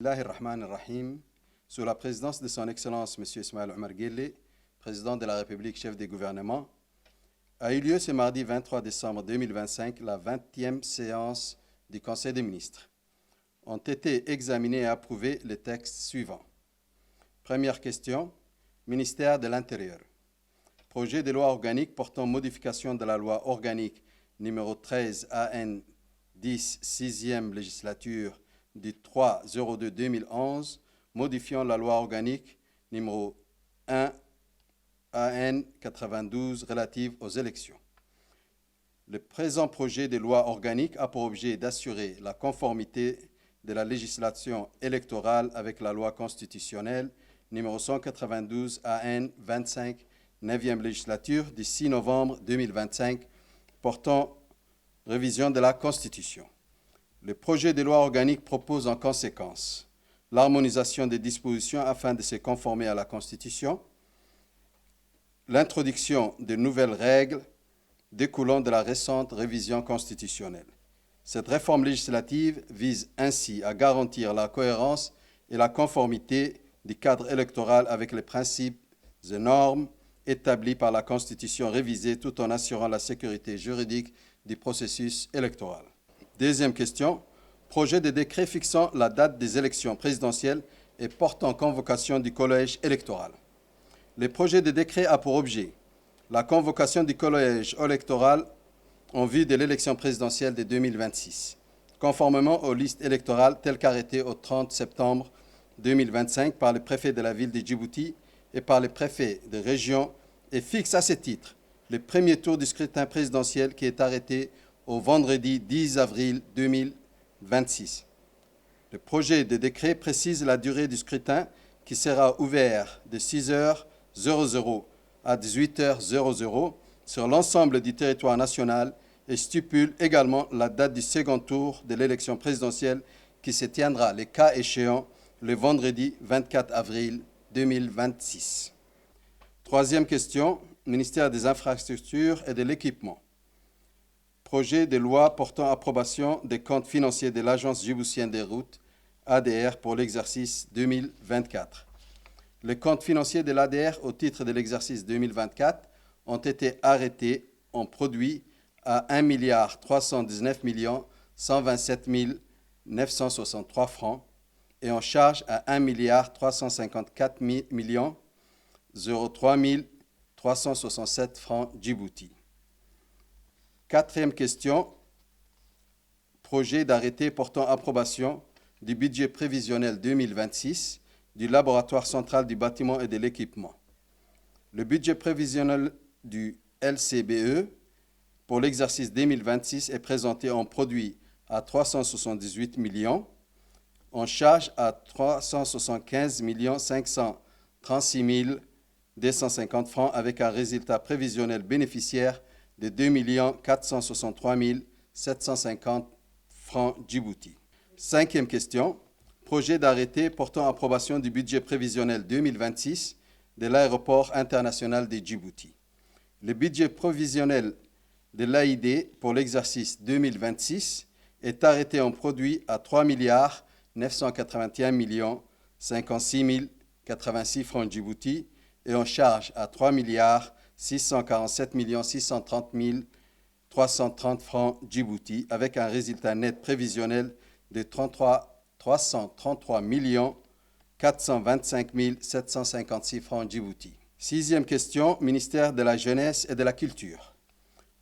Bismillahir Rahmanir Rahim, sous la présidence de son Excellence M. Ismaël Omar Guelleh, président de la République, chef des gouvernements, a eu lieu ce mardi 23 décembre 2025 la 20e séance du Conseil des ministres. Ont été examinés et approuvés les textes suivants. Première question, ministère de l'Intérieur. Projet de loi organique portant modification de la loi organique numéro 13 AN 10 6e législature du 3-02-2011, modifiant la loi organique numéro 1 AN 92 relative aux élections. Le présent projet de loi organique a pour objet d'assurer la conformité de la législation électorale avec la loi constitutionnelle numéro 192 AN 25 9e législature du 6 novembre 2025 portant révision de la Constitution. Le projet de loi organique propose en conséquence l'harmonisation des dispositions afin de se conformer à la Constitution, l'introduction de nouvelles règles découlant de la récente révision constitutionnelle. Cette réforme législative vise ainsi à garantir la cohérence et la conformité du cadre électoral avec les principes et normes établis par la Constitution révisée tout en assurant la sécurité juridique du processus électoral. Deuxième question, projet de décret fixant la date des élections présidentielles et portant convocation du collège électoral. Le projet de décret a pour objet la convocation du collège électoral en vue de l'élection présidentielle de 2026, conformément aux listes électorales telles qu'arrêtées au 30 septembre 2025 par le préfet de la ville de Djibouti et par le préfet de région, et fixe à ce titre le premier tour du scrutin présidentiel qui est arrêté au vendredi 10 avril 2026. Le projet de décret précise la durée du scrutin qui sera ouvert de 6h00 à 18h00 sur l'ensemble du territoire national et stipule également la date du second tour de l'élection présidentielle qui se tiendra, le cas échéant, le vendredi 24 avril 2026. Troisième question, ministère des Infrastructures et de l'Équipement. Projet de loi portant approbation des comptes financiers de l'Agence djiboutienne des routes, ADR, pour l'exercice 2024. Les comptes financiers de l'ADR au titre de l'exercice 2024 ont été arrêtés en produit à 1 319 127 963 francs et en charge à 1 354 03 367 francs Djibouti. Quatrième question, projet d'arrêté portant approbation du budget prévisionnel 2026 du laboratoire central du bâtiment et de l'équipement. Le budget prévisionnel du LCBE pour l'exercice 2026 est présenté en produit à 378 millions, en charge à 375 536 250 francs avec un résultat prévisionnel bénéficiaire de 2 463 750 francs Djibouti. Cinquième question, projet d'arrêté portant approbation du budget prévisionnel 2026 de l'aéroport international de Djibouti. Le budget prévisionnel de l'AID pour l'exercice 2026 est arrêté en produit à 3 981 56 086 francs Djibouti et en charge à 3 647 630 330 francs Djibouti avec un résultat net prévisionnel de 333 425 756 francs Djibouti. Sixième question, ministère de la Jeunesse et de la Culture.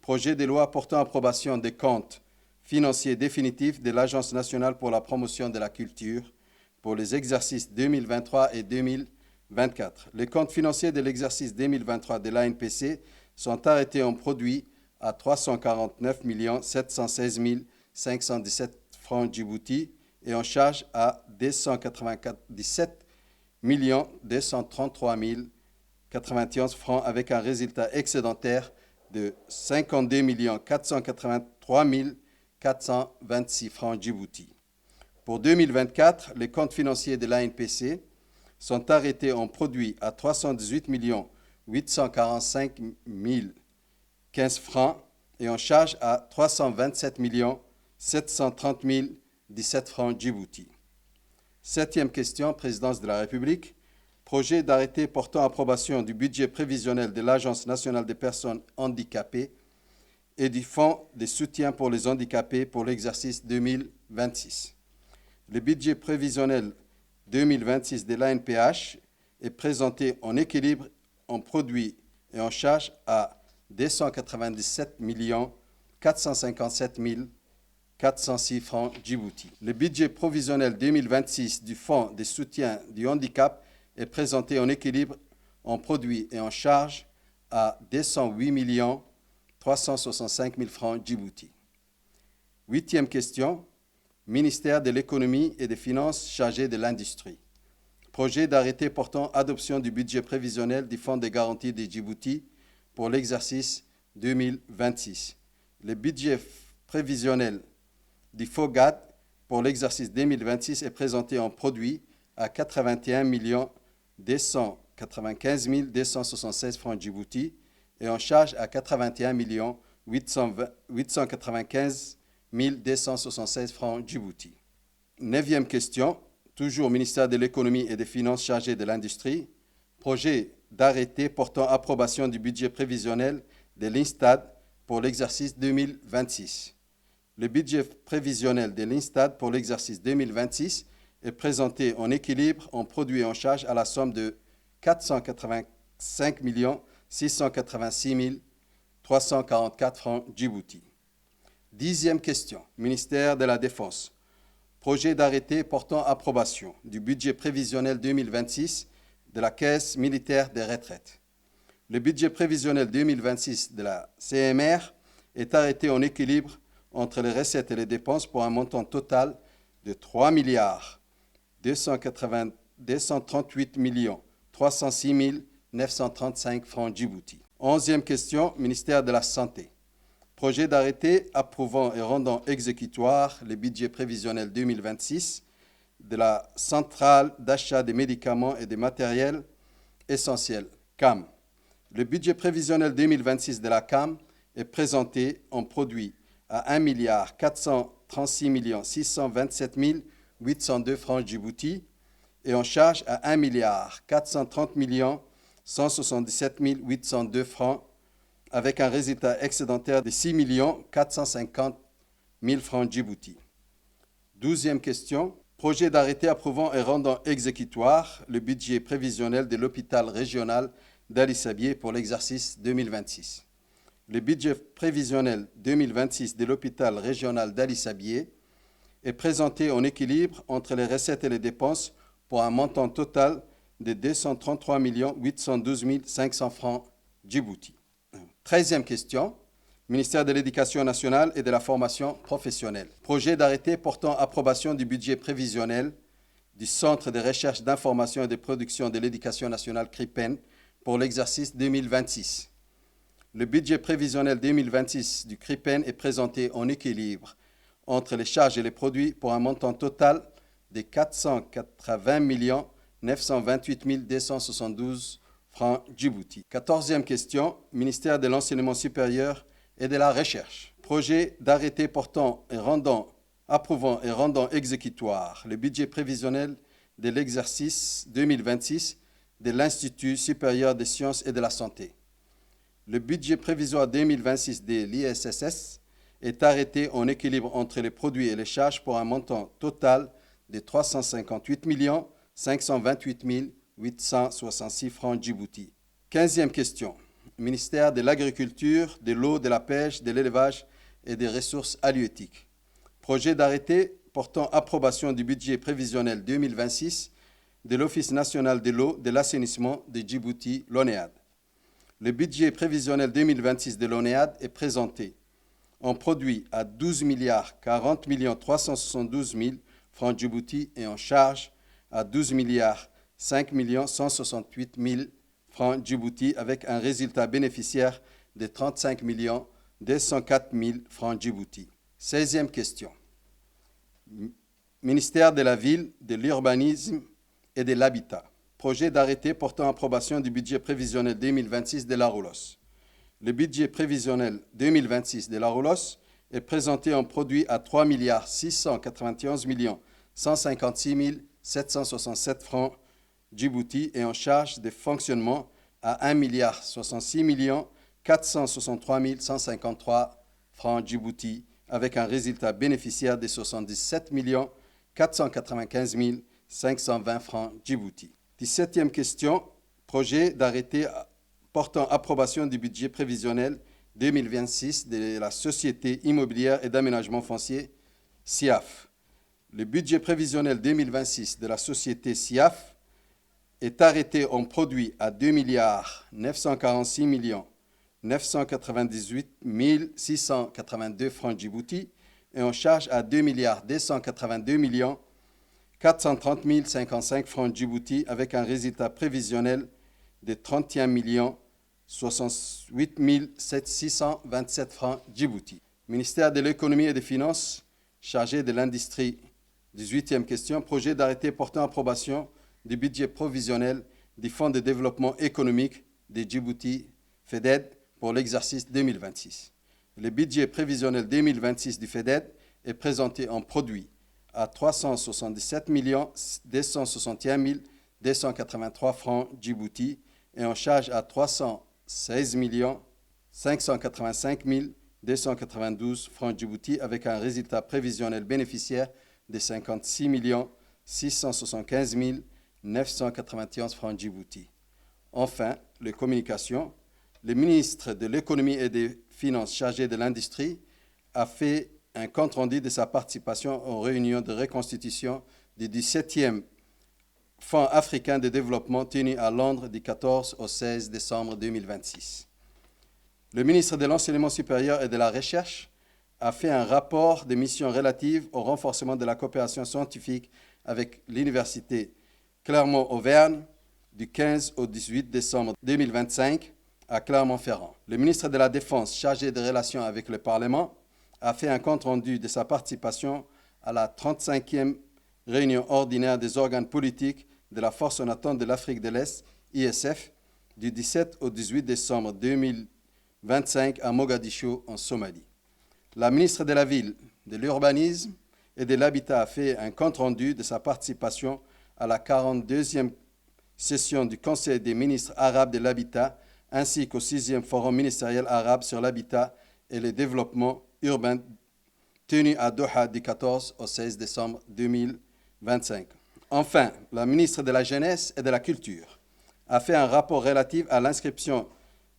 Projet de loi portant approbation des comptes financiers définitifs de l'Agence nationale pour la promotion de la culture pour les exercices 2023 et 2024. Les comptes financiers de l'exercice 2023 de l'ANPC sont arrêtés en produit à 349 716 517 francs Djibouti et en charge à 297 233 091 francs avec un résultat excédentaire de 52 483 426 francs Djibouti. Pour 2024, les comptes financiers de l'ANPC sont arrêtés en produit à 318 845 015 francs et en charge à 327 730 017 francs Djibouti. Septième question, Présidence de la République. Projet d'arrêté portant approbation du budget prévisionnel de l'Agence nationale des personnes handicapées et du Fonds de soutien pour les handicapés pour l'exercice 2026. Le budget prévisionnel 2026 de l'ANPH est présenté en équilibre en produits et en charges à 297 457 406 francs Djibouti. Le budget provisionnel 2026 du Fonds de soutien du handicap est présenté en équilibre en produits et en charges à 208 365 000 francs Djibouti. Huitième question. Ministère de l'économie et des finances chargé de l'industrie. Projet d'arrêté portant adoption du budget prévisionnel du Fonds de garantie de Djibouti pour l'exercice 2026. Le budget prévisionnel du FOGAD pour l'exercice 2026 est présenté en produits à 81 295 276 francs Djibouti et en charge à 81 895 276 francs Djibouti. Neuvième question, toujours ministère de l'économie et des finances chargé de l'industrie. Projet d'arrêté portant approbation du budget prévisionnel de l'INSTAD pour l'exercice 2026. Le budget prévisionnel de l'INSTAD pour l'exercice 2026 est présenté en équilibre en produits et en charges à la somme de 485 686 344 francs Djibouti. Dixième question, ministère de la Défense. Projet d'arrêté portant approbation du budget prévisionnel 2026 de la Caisse militaire des retraites. Le budget prévisionnel 2026 de la CMR est arrêté en équilibre entre les recettes et les dépenses pour un montant total de 3 238 306 935 francs Djibouti. Onzième question, ministère de la Santé. Projet d'arrêté approuvant et rendant exécutoire le budget prévisionnel 2026 de la Centrale d'achat des médicaments et des matériels essentiels, CAM. Le budget prévisionnel 2026 de la CAM est présenté en produits à 1 436 627 802 francs Djibouti et en charge à 1 430 177 802 francs avec un résultat excédentaire de 6 450 000 francs Djibouti. Douzième question. Projet d'arrêté approuvant et rendant exécutoire le budget prévisionnel de l'hôpital régional d'Ali Sabié pour l'exercice 2026. Le budget prévisionnel 2026 de l'hôpital régional d'Ali Sabié est présenté en équilibre entre les recettes et les dépenses pour un montant total de 233 812 500 francs Djibouti. 13e question, ministère de l'Éducation nationale et de la formation professionnelle. Projet d'arrêté portant approbation du budget prévisionnel du Centre de recherche d'information et de production de l'Éducation nationale CRIPEN pour l'exercice 2026. Le budget prévisionnel 2026 du CRIPEN est présenté en équilibre entre les charges et les produits pour un montant total de 480 928 272 francs Djibouti. 14e question, ministère de l'Enseignement supérieur et de la Recherche. Projet d'arrêté portant et approuvant et rendant exécutoire le budget prévisionnel de l'exercice 2026 de l'Institut supérieur des sciences et de la santé. Le budget prévisoire 2026 de l'ISSS est arrêté en équilibre entre les produits et les charges pour un montant total de 358 528 866 francs Djibouti. 15e question. Ministère de l'Agriculture, de l'eau, de la pêche, de l'élevage et des ressources halieutiques. Projet d'arrêté portant approbation du budget prévisionnel 2026 de l'Office national de l'eau, de l'assainissement de Djibouti, l'ONEAD. Le budget prévisionnel 2026 de l'ONEAD est présenté en produit à 12 40 372 000 francs Djibouti et en charge à 12 5 168 000 francs Djibouti avec un résultat bénéficiaire de 35 204 000 francs Djibouti. 16e question. Ministère de la Ville, de l'Urbanisme et de l'Habitat. Projet d'arrêté portant approbation du budget prévisionnel 2026 de la ROLOS. Le budget prévisionnel 2026 de la ROLOS est présenté en produit à 3 691 156 767 francs Djibouti et en charge de fonctionnement à 1 463 153 francs Djibouti avec un résultat bénéficiaire de 77 495 520 francs Djibouti. 17e question, projet d'arrêté portant approbation du budget prévisionnel 2026 de la Société immobilière et d'aménagement foncier SIAF. Le budget prévisionnel 2026 de la société SIAF est arrêté en produit à 2 946 998 682 francs Djibouti et en charge à 2 282 430 055 francs Djibouti avec un résultat prévisionnel de 31 68 627 francs Djibouti. Ministère de l'économie et des finances, chargé de l'industrie. 18e question, projet d'arrêté portant approbation du budget provisionnel du Fonds de développement économique de Djibouti, FEDED, pour l'exercice 2026. Le budget prévisionnel 2026 du FEDED est présenté en produit à 377 261 283 francs Djibouti et en charge à 316 585 292 francs Djibouti avec un résultat prévisionnel bénéficiaire de 56 675 991 francs Djibouti. Enfin, les communications. Le ministre de l'économie et des finances chargé de l'industrie a fait un compte-rendu de sa participation aux réunions de reconstitution du 17e Fonds africain de développement tenu à Londres du 14 au 16 décembre 2026. Le ministre de l'Enseignement supérieur et de la Recherche a fait un rapport de mission relative au renforcement de la coopération scientifique avec l'Université Clermont-Auvergne du 15 au 18 décembre 2025 à Clermont-Ferrand. Le ministre de la Défense chargé des relations avec le Parlement a fait un compte-rendu de sa participation à la 35e réunion ordinaire des organes politiques de la Force en attente de l'Afrique de l'Est, ISF, du 17 au 18 décembre 2025 à Mogadiscio, en Somalie. La ministre de la Ville, de l'Urbanisme et de l'Habitat a fait un compte-rendu de sa participation à la 42e session du Conseil des ministres arabes de l'Habitat ainsi qu'au 6e Forum ministériel arabe sur l'habitat et le développement urbain tenu à Doha du 14 au 16 décembre 2025. Enfin, la ministre de la Jeunesse et de la Culture a fait un rapport relatif à l'inscription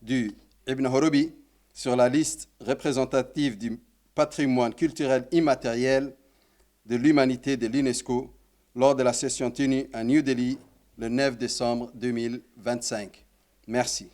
du Ibn Horobi sur la liste représentative du patrimoine culturel immatériel de l'humanité de l'UNESCO lors de la session tenue à New Delhi le 9 décembre 2025. Merci.